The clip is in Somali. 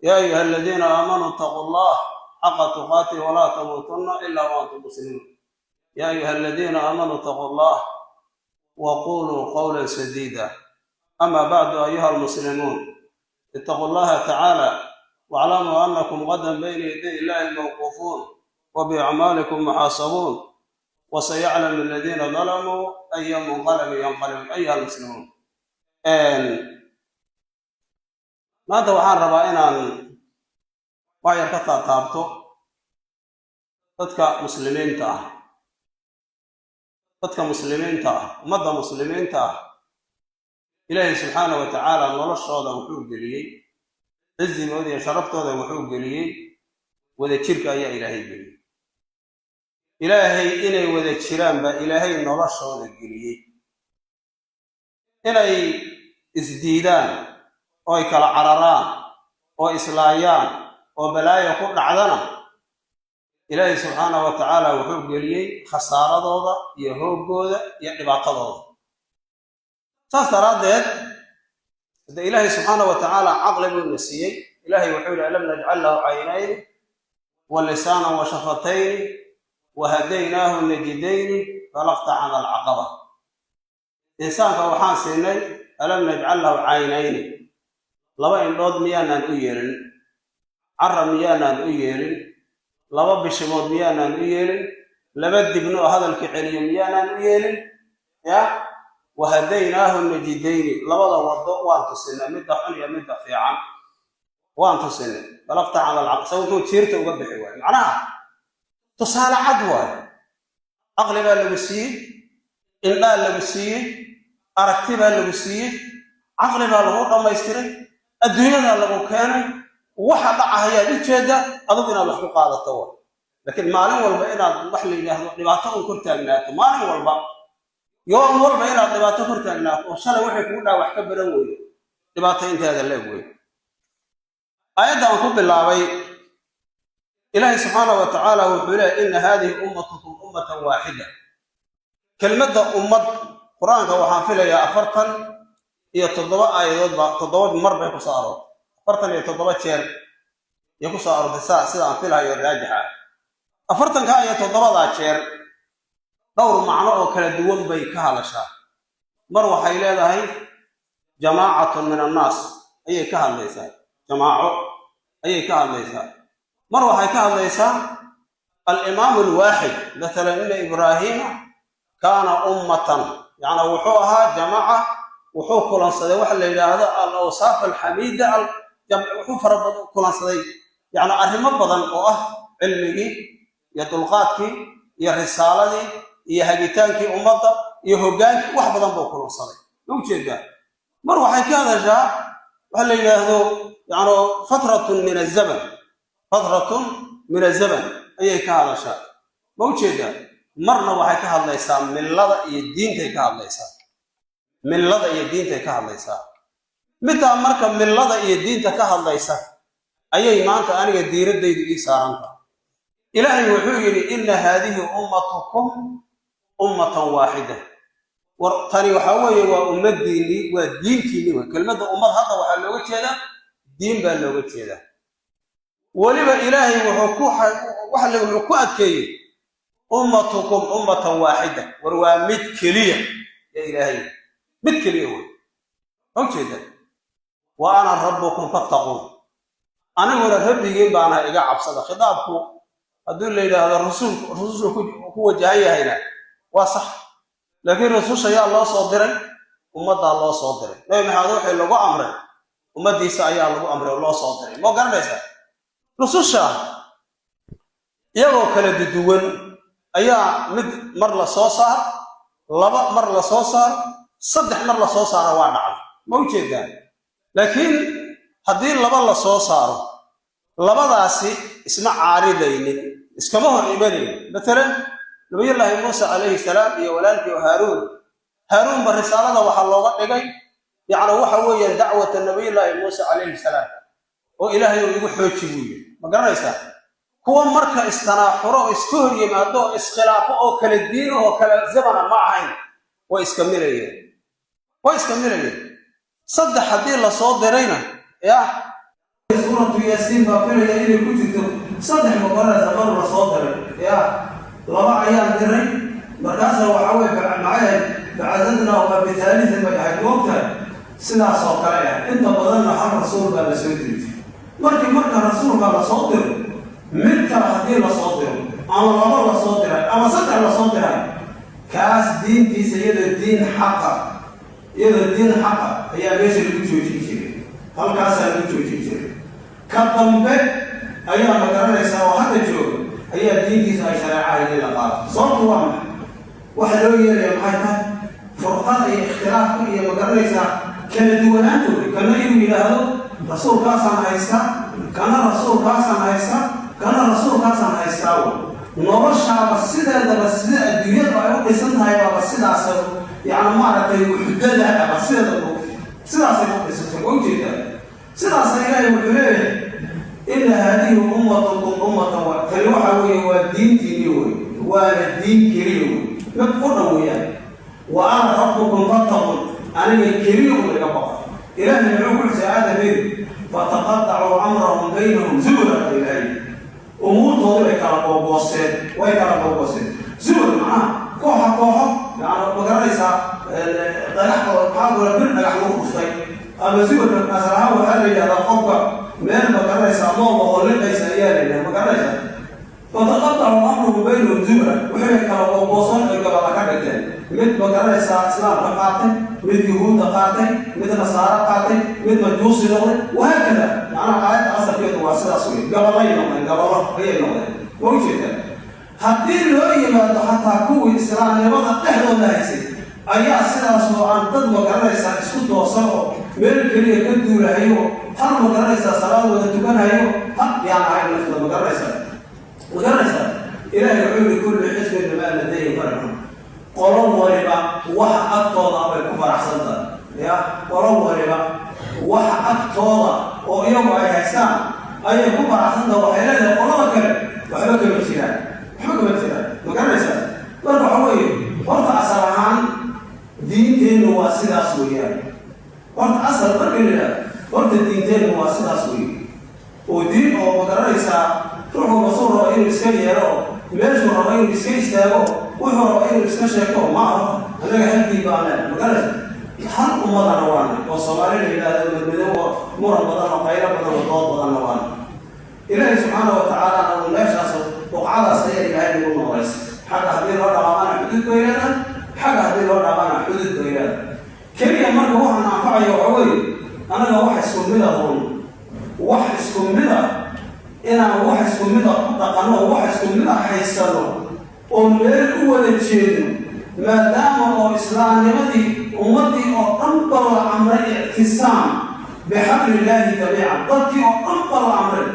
يا أيها الذين آمنوا اتقوا الله حق تقاته ولا تموتن إلا وأنتم مسلمون. يا أيها الذين آمنوا اتقوا الله وقولوا قولا سديدا. أما بعد أيها المسلمون، اتقوا الله تعالى واعلموا أنكم غدا بين يدي الله موقوفون وبأعمالكم محاسبون، وسيعلم الذين ظلموا أي منقلب ينقلب. أيها المسلمون، maanta waxaan rabaa inaan wayar ka taabto dadka muslimiinta ah, ummadda muslimiinta ah. ilaahay subxaanahu wa tacaala noloshooda wuxuu geliyey, cizigooda iyo sharaftooda wuxuu geliyey wada jirka ayaa ilaahay geliyey. ilaahay inay wada jiraan baa ilaahay noloshooda geliyey. inay isdiidaan oo ay kala cararaan oo islaayaan oo balaayo ku dhacdana ilaahay subxaanahu wa tacaala wuxuu geliyey khasaaradooda iyo hooggooda iyo dhibaatadooda. saas daraaddeed hadda ilaahay subxaanahu wa tacaala caqli buu na siiyey. ilaahay wuxuu yidhi alam najcal lahu caynayni wa lisaanan wa shafatayni wa hadaynaahu najidayni falaqtacama alcaqaba. insaanka waxaan siinay alam najcal lahu caynayni, laba indhood miyaanaan u yeelin? cara miyaanaan u yeelin? laba bishimood miyaanaan u yeelin? laba dibno oo hadalka celiyo miyaanaan u yeelin? ya wahadaynaahu najidayni, labada wado waan tusinay, midda xun iyo midda fiican waan tusinay. falaqtacama alcaqaba, wuxuu jiirta uga bixi waayo. macnaha tusaale cad waayo. caqli baa lagu siiyey, indhaa lagu siiyey, aragti baa lagu siiyey, caqli baa lagu dhammaystiray, adduunyadaa lagu keenay. waxa dhacahayaad u jeedda adugu inaad wax ku qaadato wa. laakiin maalin walba inaad wax la yidhaahdo dhibaato un kor taagnaato, maalin walba yoom walba inaad dhibaato kor taagnaato oo shalay waxay kugu dhaha wax ka baran weydo, dhibaato inteeda leeg weyn. aayadda aan ku bilaabay, ilaahay subxaanahu wa tacaala wuxuu leeyahy inna haadihi ummatukum ummatan waaxida. kelmadda ummad qur-aanka waxaan filayaa 47 aayadoodba 7 mar bay ku soo aroortay. 47 jeer iyo ku soo aroortay sida aan filayo raajixa. 47 jeer dhowr macno oo kala duwan bay ka hadashaa. mar waxay leedahay jamaacatun min annaas ayay ka hadlaysaa, jamaaco ayay ka hadlaysaa. mar waxay ka hadlaysaa al-imaamu alwaaxid, maalan inna ibraahiima kaana ummatan, yacni wuxuu ahaa jamaaca, wuxuu kulansaday waxa la yidhaahdo al-awsaaf alxamiida, wuxuu farabadan kulansaday yacni arrimo badan oo ah cilmigii iyo dulqaadkii iyo risaaladii iyo hagitaankii ummadda iyo hoggaankii, wax badan buu kulansaday. ma ujeedaa? mar waxay ka hadashaa waxa la yidhaahdo yacni fatratun min azaman ayay ka hadashaa. ma ujeedaa? marna waxay ka hadlaysaa millada iyo diintay ka hadlaysaa. millada iyo diintay ka hadlaysaa. middaa marka millada iyo diinta ka hadlaysa ayay maanta aniga diiraddaydu ii saaranta. ilaahay wuxuu yidhi inna haadihi ummatukum ummatan waaxida. war tani waxaa weeye waa ummaddiinnii, waa diintiinni wey. kelmadda ummad hadda waxaa looga jeedaa diin baa looga jeedaa. weliba ilaahay wuxuu ku adkeeyey ummatukum ummatan waaxida. war waa mid keliya ya ilaahay, mid keliya wey. ma ujeeda? wa ana rabbukum fattaquun, aniguna rabbigiin baana iga cabsada. khitaabku hadduu la yidhaahdo rususha ku wajahan yahayna waa sax, laakiin rususha ayaa loo soo diray, ummaddaa loo soo diray. nabi maxamed waxay lagu amray, ummaddiisa ayaa lagu amray oo loo soo diray. moo garanaysaa? rususha iyagoo kala duwan ayaa mid mar la soo saar, laba mar la soo saar, 3 mar la soo saara waa dhacay. ma ujeedaa? laakiin haddii laba la soo saaro, labadaasi isma caaridaynin, iskama hor imanaynin. maalan nabiyullaahi muuse calayhi salaam iyo walaalkii haaruunba risaalada waxaa looga dhigay yacni waxa weeyaan dacwata nabiyullaahi muuse calayhi salaam, oo ilaahay uu igu xooji buu yidhi. ma garanaysaa? kuwa marka istanaaxuro oo iska hor yimaado oo iskhilaafo oo kala diin oo kala zamana ma ahayn, way iska milayeen. 3 haddii la soo dirayna ya سورة ياسين بقول يا إلي كنت صدق مقالة زمان الصادر يا لما أيام دري مركزه وحوي معايا بعددنا وبثالث ما يحكوكها سنة صوتية أنت بدلنا حق رسول الله سيدي مركي رسول الله صادر من ترى صادر أما الله صادر أما صدق صادر كاس دين في سيد الدين حقا يد الدين حقا هي ليش اللي بتشوفيه هل كاس اللي بتشوفيه كتم به أيام ما كان يسوى هذا الجو هي الدين في شريعة اللي لقاه صوت واحد وحلوية اللي معها فرقان اختلاف هي ما كان يسوى كان دوانته كان يجي له رسول كاسان هيسا كان رسول كاسان هيسا كان رسول كاسان هيسا nolosha basida adduunyada ay u dhisan tahay waa basida asal yaani maaragtay xudada basida sidaas ay u dhisan oo jeeda sidaas ay wuxuu leeyahay in hadihi ummatan wa kali waxa weeye waa diintii waa diin kiriyo mid ku dhaweeyay wa ana rabbukum fattaqun aniga kiriyo laga baqo ilaahay wuxuu ku saadabay fataqatta'u amrahum baynahum zubran ilayhi أمور طويلة كلا بوسين ويكلا بوسين زول معاه كوحة يعني مجرسة ضلع حاول بين ضلع مخفي أما زول مثلا هو قال لي هذا قبة من مجرسة الله وخلق يسير مجرسة فتقطع أمره بينهم زولا وحنا كلا بوسين الجبل كذا مثل مجرسة إسلام قاطع مثل يهود قاطع مثل نصارى قاطع مثل مجوس نقل وهكذا أنا قاعد أصل في الواسطة سوي قبلين من قبله هي نقل وجهته هذه الوجهة حتى كوي إسلام لبضع تحدث نايسي أي أسئلة سواء عن ضد مجرسة اسكت وصلوا من الكلية كدوا لهيو هل مجرسة صلاة وتتبان هيو يعني عين نفس مجرسة إلهي يعود كل حزب بما لديه فرحهم قرون وربا وحا أكتوضا بالكفر أحسنتا يا قرون وربا وحا أكتوضا ويوم أي حسان أي كفر أحسنتا وحيلانا قرون كلم وحبك بالسلام حكم السلام مجرسة وربا حوي ورفع أسرعان دينتين واسدة سوية ورفع أسر بركنا ورفع دينتين واسدة سوية ودين أو مجرسة روحوا مصور رأيين بسكين يروا ماشوا رأيين بسكين يستاقوا وهو رأيين بسكين شاكوا معه أنا هلدي بأنا مجرد حرق مضى نوانا وصوارين إلى المدنة مرة مضى نقايرة مضى وضوط مضى نوانا إلهي سبحانه وتعالى أنه لا يشعصر وقعد سيئة إلهي يقول مغرس حقا هذه الوضع عمانا حدود بيلانا حقا هذه الوضع عمانا حدود بيلانا كمية مرة واحد نعفعي وعوي أنا واحد سكمدة هون واحد سكمدة إنا واحد سكمدة تقنوه واحد سكمدة حيسانه ومن أول الشيء ما دام الإسلام يمدي ومدي أنطر عمر اعتصام بحبل الله جميعا ضدي أنطر عمر